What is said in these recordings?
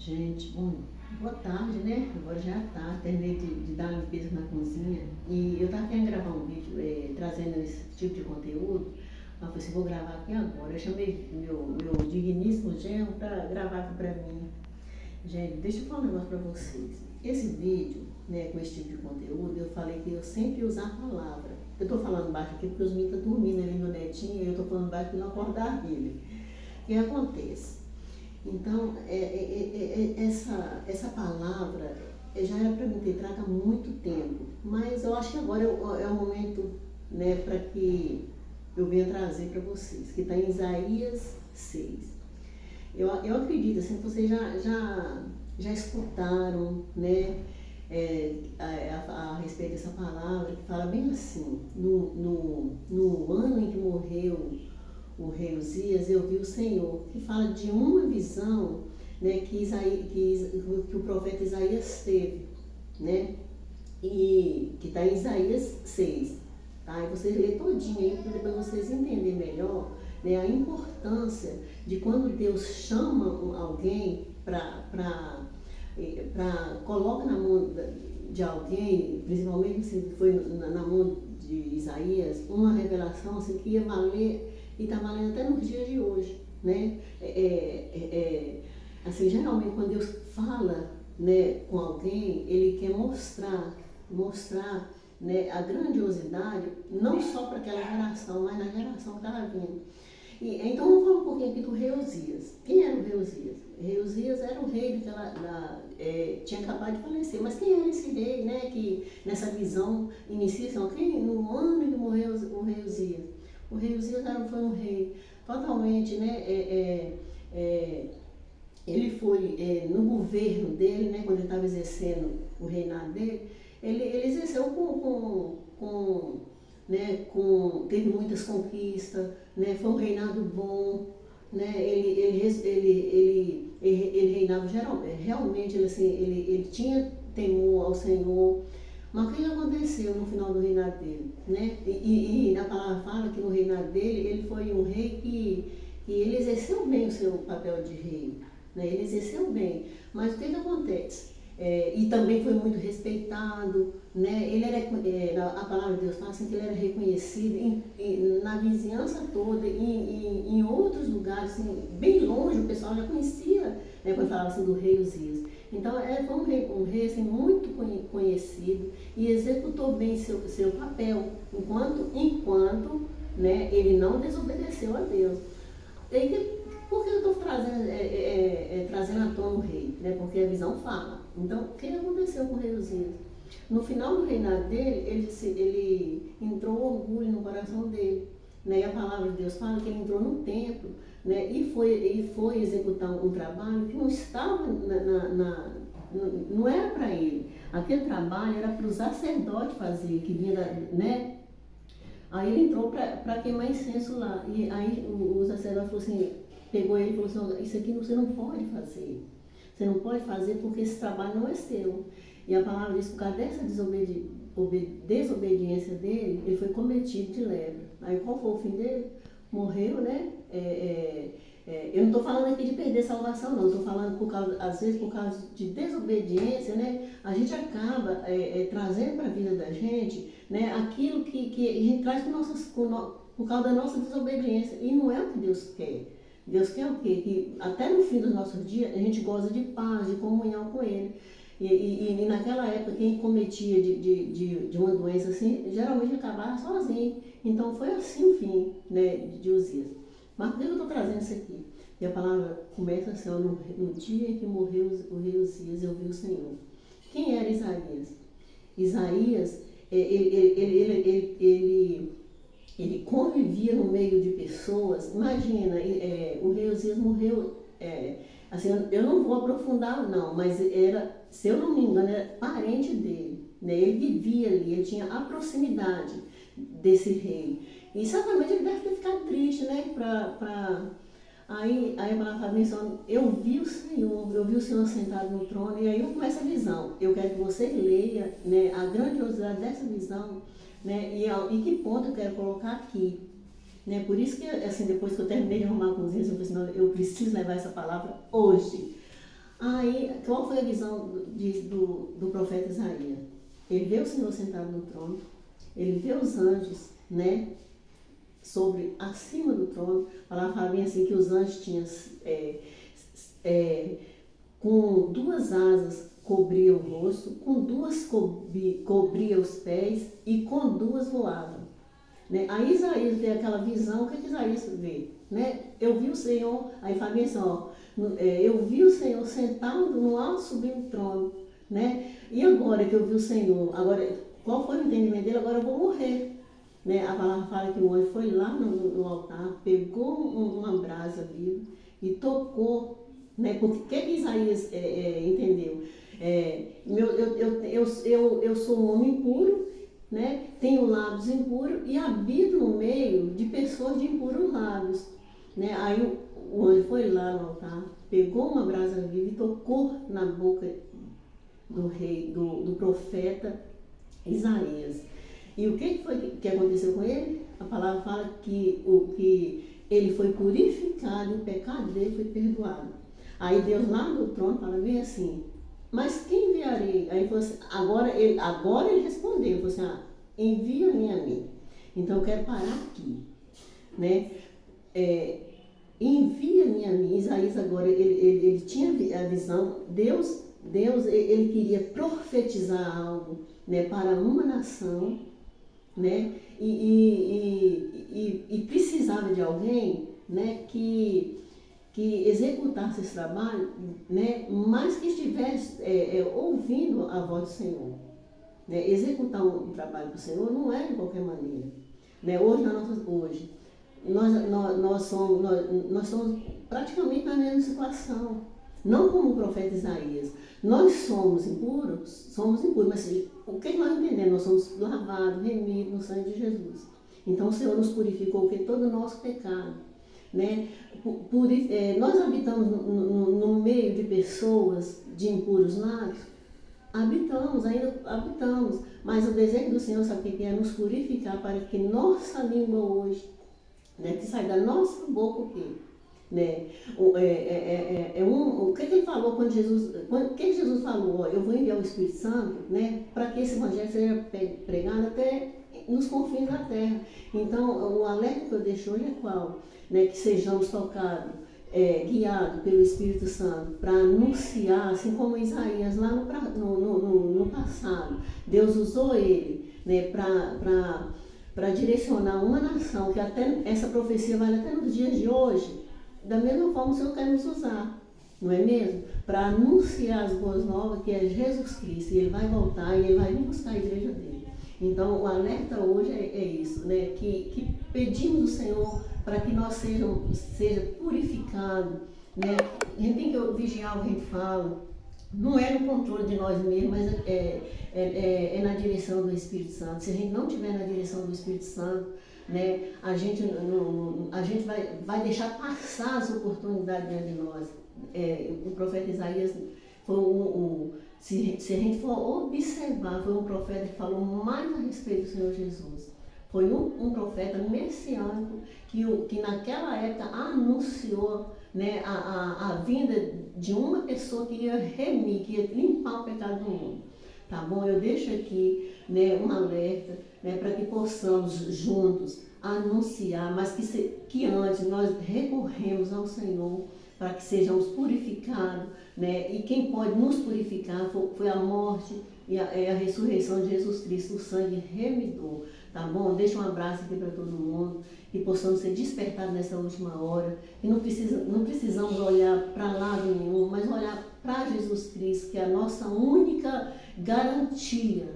Gente, bom, boa tarde, né? Agora já é tarde, terminei de dar uma limpeza na cozinha e eu tava querendo gravar um vídeo trazendo esse tipo de conteúdo. Eu falei assim, vou gravar aqui agora. Eu chamei meu digníssimo genro para gravar aqui para mim. Gente, deixa eu falar um negócio para vocês. Esse vídeo, né, com esse tipo de conteúdo, eu falei que eu sempre ia usar a palavra. Eu tô falando baixo aqui porque os meninos estão dormindo ali, meu netinho, e eu tô falando baixo para não acordar ele. O que acontece? Então, essa palavra já era para mim ter trago há muito tempo, mas eu acho que agora é o momento, né, para que eu venha trazer para vocês, que está em Isaías 6. Eu acredito assim, que vocês já escutaram, né, a respeito dessa palavra, que fala bem assim: no ano em que morreu o rei Uzias, eu vi o Senhor, que fala de uma visão, né, que o profeta Isaías teve, né, e que está em Isaías 6, tá? E vocês lêem todinho aí, para depois vocês entenderem melhor, né, a importância de quando Deus chama alguém para coloca na mão de alguém, principalmente se foi na mão de Isaías, uma revelação assim, que ia valer e está valendo até nos dias de hoje, né? Assim, geralmente quando Deus fala, né, com alguém, Ele quer mostrar, né, a grandiosidade, não só para aquela geração, mas na geração que estava vindo. Então vamos falar um pouquinho aqui do rei Uzias. Quem era o rei Uzias? O rei Uzias era um rei que tinha acabado de falecer. Mas quem era esse rei, né, que nessa visão inicia, assim, no ano em que morreu o rei Uzias? O rei Uzias foi um rei totalmente, né, ele foi, no governo dele, né, quando ele estava exercendo o reinado dele, ele exerceu teve muitas conquistas, né, foi um reinado bom, né, ele reinava realmente, ele tinha temor ao Senhor. Mas o que aconteceu no final do reinado dele, né? E a palavra fala que no reinado dele, ele foi um rei que ele exerceu bem o seu papel de rei, né? Ele exerceu bem. Mas o que acontece? E também foi muito respeitado, né? A palavra de Deus fala assim, que ele era reconhecido na vizinhança toda, em outros lugares, assim, bem longe, o pessoal já conhecia, né, quando falava assim do rei Uzias. Então, foi um rei assim, muito conhecido e executou bem seu papel, enquanto, né, ele não desobedeceu a Deus. Por que eu estou trazendo à tona o rei? Né? Porque a visão fala. Então, o que aconteceu com o rei Uzias? No final do reinado dele, ele entrou orgulho no coração dele. Né? E a palavra de Deus fala que ele entrou no templo, né? e foi executar um trabalho que não estava não era para ele. Aquele trabalho era para o sacerdote fazer, que vinha né? Aí ele entrou para queimar incenso lá. E aí o sacerdote falou assim, pegou ele e falou assim, isso aqui você não pode fazer. Você não pode fazer porque esse trabalho não é seu. E a palavra diz que por causa dessa desobediência dele, ele foi cometido de lepra. Aí qual foi o fim dele? Morreu, né? Eu não estou falando aqui de perder salvação, não. Estou falando, às vezes, por causa de desobediência, né? A gente acaba trazendo para a vida da gente, né, aquilo que a gente traz por causa da nossa desobediência. E não é o que Deus quer. Deus quer o quê? Que até no fim dos nossos dias a gente goza de paz, de comunhão com Ele. E naquela época, quem cometia de uma doença assim, geralmente acabava sozinho. Então foi assim o fim, né, de Uzias. Mas por que eu estou trazendo isso aqui? E a palavra começa assim, ó, no dia em que morreu o rei Uzias, eu vi o Senhor. Quem era Isaías? Isaías, ele convivia no meio de pessoas. Imagina, o rei Uzias morreu, assim, eu não vou aprofundar não, mas era, se eu não me engano, era parente dele, né? Ele vivia ali, ele tinha a proximidade desse rei. E certamente ele deve ter ficado triste, né? Aí a palavra fala, eu vi o Senhor sentado no trono, e aí eu começo a visão. Eu quero que você leia, né, a grandiosidade dessa visão, né, e que ponto eu quero colocar aqui. Né? Por isso que, assim, depois que eu terminei de arrumar a cozinha, eu falei assim, eu preciso levar essa palavra hoje. Aí, qual foi a visão do profeta Isaías? Ele vê o Senhor sentado no trono, ele vê os anjos, né, acima do trono. Ela fala bem assim que os anjos tinham com duas asas cobria o rosto, com duas cobria os pés e com duas voavam. Né? Aí Isaías vê aquela visão, o que Isaías vê? Né? Eu vi o Senhor, aí fala bem assim, ó, eu vi o Senhor sentado no alto sublime trono, né? E agora que eu vi o Senhor, agora, qual foi o entendimento dele? Agora eu vou morrer. Né? A palavra fala que o anjo foi lá no altar, pegou uma brasa viva e tocou, né? Porque o que Isaías entendeu? Eu sou um homem impuro, né? Tenho lábios impuros e habito no meio de pessoas de impuros lábios. Né? Aí o anjo foi lá no altar, pegou uma brasa viva e tocou na boca do rei, do profeta Isaías. E o que foi que aconteceu com ele? A palavra fala que ele foi purificado e o pecado dele foi perdoado. Aí Deus lá do trono fala bem assim, mas quem enviarei? Aí ele falou assim, agora ele respondeu, falou assim, envia-me a mim. Então eu quero parar aqui. Né? Envia-me a mim. Isaías agora, ele tinha a visão, Deus ele queria profetizar algo, né, para uma nação, né, e precisava de alguém, né, que executasse esse trabalho, né, mas que estivesse ouvindo a voz do Senhor. Né. Executar um trabalho para o Senhor não é de qualquer maneira. Né. Hoje nós somos praticamente na mesma situação. Não como o profeta Isaías. Nós somos impuros, mas o que nós entendemos? Nós somos lavados, remidos no sangue de Jesus. Então o Senhor nos purificou de todo o nosso pecado. Né? Nós habitamos no meio de pessoas de impuros lábios? Ainda habitamos. Mas o desejo do Senhor, sabe o que é? Nos purificar para que nossa língua hoje, né, que sai da nossa boca o quê? Né? O que ele falou quando Jesus falou? Ó, eu vou enviar o Espírito Santo, né, para que esse evangelho seja pregado até nos confins da terra. Então, o alerta que eu deixo hoje é qual? Né, que sejamos tocados, guiados pelo Espírito Santo para anunciar, assim como Isaías lá no passado. Deus usou ele, né, para direcionar uma nação, que até essa profecia vale até nos dias de hoje. Da mesma forma o Senhor quer nos usar, não é mesmo? Para anunciar as boas novas, que é Jesus Cristo, e Ele vai voltar e Ele vai vir buscar a igreja dele. Então o alerta hoje é isso, né? Que pedimos ao Senhor para que nós seja purificados, né? A gente tem que vigiar o que a gente fala, não é no controle de nós mesmos, mas é na direção do Espírito Santo. Se a gente não estiver na direção do Espírito Santo, né, a gente vai deixar passar as oportunidades diante de nós. O profeta Isaías foi se a gente for observar, foi um profeta que falou mais a respeito do Senhor Jesus. Foi um profeta messiânico que naquela época anunciou, né, a vinda de uma pessoa que ia remir, que ia limpar o pecado do mundo. Tá bom? Eu deixo aqui, né, um alerta, né, para que possamos juntos anunciar, mas que antes nós recorremos ao Senhor para que sejamos purificados, né? E quem pode nos purificar foi a morte e a ressurreição de Jesus Cristo, o sangue remidor. Tá bom? Deixa um abraço aqui para todo mundo, que possamos ser despertados nessa última hora, que não precisamos olhar para lado nenhum, mas olhar para Jesus Cristo, que é a nossa única garantia,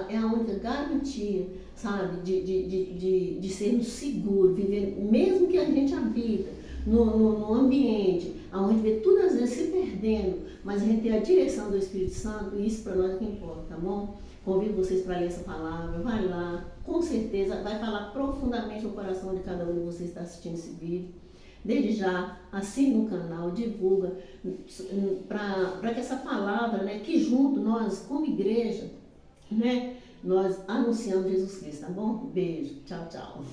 é a única garantia, sabe, de sermos seguros, viver, mesmo que a gente habita no ambiente onde vê tudo às vezes se perdendo, mas a gente tem a direção do Espírito Santo, e isso para nós é o que importa, tá bom? Convido vocês para ler essa palavra, vai lá, com certeza vai falar profundamente no coração de cada um de vocês que está assistindo esse vídeo. Desde já, assine o canal, divulga, para que essa palavra, né, que junto nós, como igreja, né, nós anunciamos Jesus Cristo, tá bom? Beijo, tchau, tchau.